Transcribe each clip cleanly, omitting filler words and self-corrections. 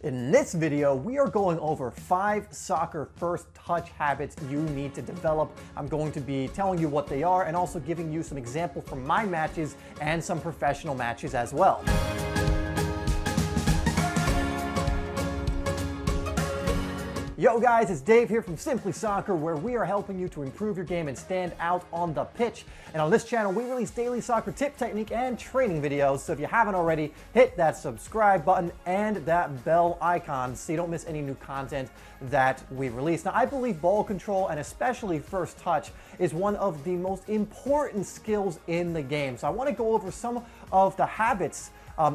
In this video, we are going over 5 soccer first touch habits you need to develop. I'm going to be telling you what they are and also giving you some examples from my matches and some professional matches as well. Yo guys, it's Dave here from Simplysoccer, where we are helping you to improve your game and stand out on the pitch. And on this channel, we release daily soccer tip, technique, and training videos. So if you haven't already, hit that subscribe button and that bell icon so you don't miss any new content that we release. Now, I believe ball control, and especially first touch, is one of the most important skills in the game. So I want to go over some of the habits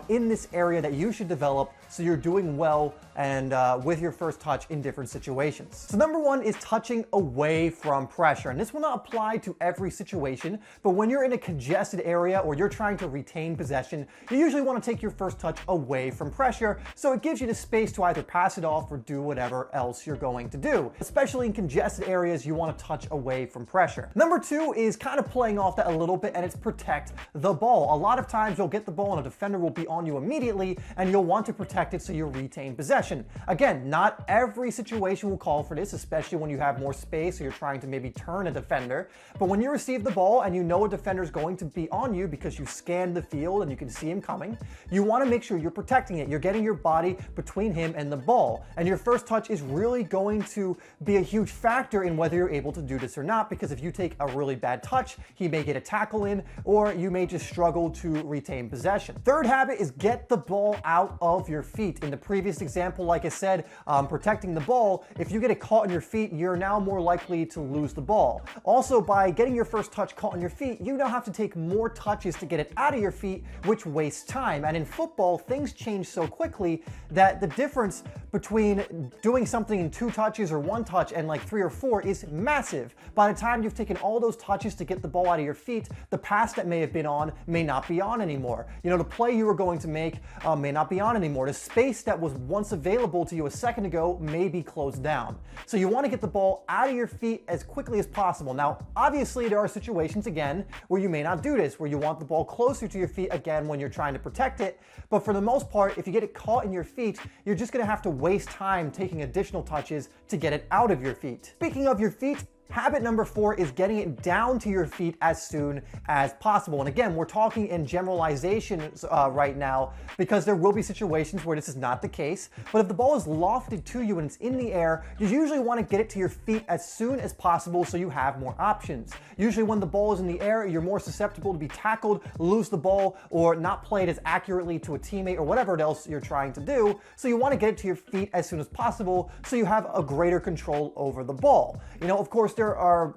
in this area that you should develop so you're doing well and with your first touch in different situations. So number one is touching away from pressure. And this will not apply to every situation, but when you're in a congested area or you're trying to retain possession, you usually want to take your first touch away from pressure so it gives you the space to either pass it off or do whatever else you're going to do. Especially in congested areas, you want to touch away from pressure. Number two is kind of playing off that a little bit, and it's protect the ball. A lot of times you'll get the ball and a defender will be on you immediately and you'll want to protect it so you retain possession. Again, not every situation will call for this, especially when you have more space or you're trying to maybe turn a defender. But when you receive the ball and you know a defender is going to be on you because you scanned the field and you can see him coming, you want to make sure you're protecting it. You're getting your body between him and the ball. And your first touch is really going to be a huge factor in whether you're able to do this or not, because if you take a really bad touch, he may get a tackle in, or you may just struggle to retain possession. Third habit is get the ball out of your feet. In the previous example, like I said, protecting the ball, if you get it caught in your feet, you're now more likely to lose the ball. Also, by getting your first touch caught in your feet, you now have to take more touches to get it out of your feet, which wastes time. And in football, things change so quickly that the difference between doing something in 2 touches or 1 touch and like 3 or 4 is massive. By the time you've taken all those touches to get the ball out of your feet, the pass that may have been on may not be on anymore. You know, the play you were going to make may not be on anymore. The space that was once available to you a second ago may be closed down. So you want to get the ball out of your feet as quickly as possible. Now, obviously there are situations, again, where you may not do this, where you want the ball closer to your feet, again, when you're trying to protect it. But for the most part, if you get it caught in your feet, you're just going to have to waste time taking additional touches to get it out of your feet. Speaking of your feet, habit number 4 is getting it down to your feet as soon as possible. And again, we're talking in generalizations right now, because there will be situations where this is not the case. But if the ball is lofted to you and it's in the air, you usually want to get it to your feet as soon as possible so you have more options. Usually when the ball is in the air, you're more susceptible to be tackled, lose the ball, or not played as accurately to a teammate or whatever else you're trying to do. So you want to get it to your feet as soon as possible so you have a greater control over the ball. You know, of course, there are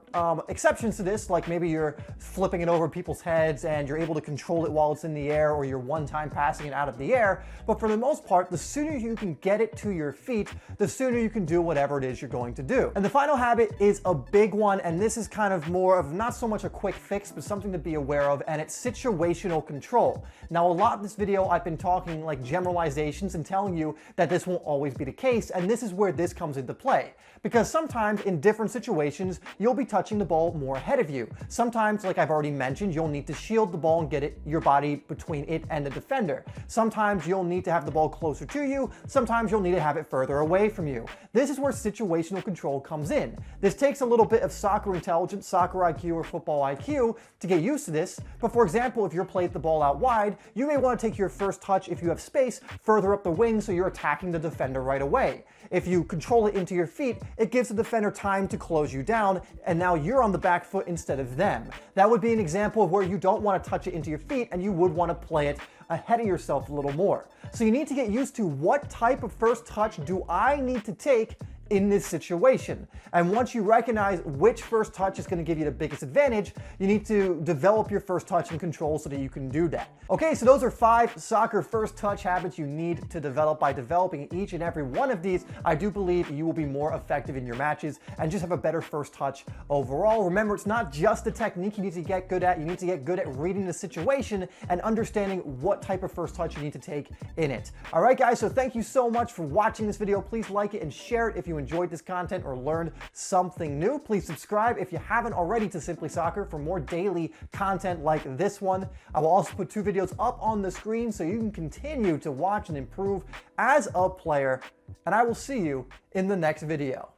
exceptions to this, like maybe you're flipping it over people's heads and you're able to control it while it's in the air, or you're one-time passing it out of the air. But for the most part, the sooner you can get it to your feet, the sooner you can do whatever it is you're going to do. And the final habit is a big one, and this is kind of more of not so much a quick fix, but something to be aware of, and it's situational control. Now, a lot in this video, I've been talking like generalizations and telling you that this won't always be the case, and this is where this comes into play. Because sometimes in different situations, you'll be touching the ball more ahead of you. Sometimes, like I've already mentioned, you'll need to shield the ball and get your body between it and the defender. Sometimes you'll need to have the ball closer to you. Sometimes you'll need to have it further away from you. This is where situational control comes in. This takes a little bit of soccer intelligence, soccer IQ, or football IQ to get used to this. But for example, if you're playing the ball out wide, you may want to take your first touch, if you have space, further up the wing so you're attacking the defender right away. If you control it into your feet, it gives the defender time to close you down, and now you're on the back foot instead of them. That would be an example of where you don't want to touch it into your feet and you would want to play it ahead of yourself a little more. So you need to get used to what type of first touch do I need to take in this situation. And once you recognize which first touch is going to give you the biggest advantage, you need to develop your first touch and control so that you can do that. Okay, so those are 5 soccer first touch habits you need to develop. By developing each and every one of these, I do believe you will be more effective in your matches and just have a better first touch overall. Remember, it's not just the technique you need to get good at. You need to get good at reading the situation and understanding what type of first touch you need to take in it. All right, guys, so thank you so much for watching this video. Please like it and share it if you enjoyed this content or learned something new. Please subscribe if you haven't already to Simplysoccer for more daily content like this one. I will also put 2 videos up on the screen so you can continue to watch and improve as a player, and I will see you in the next video.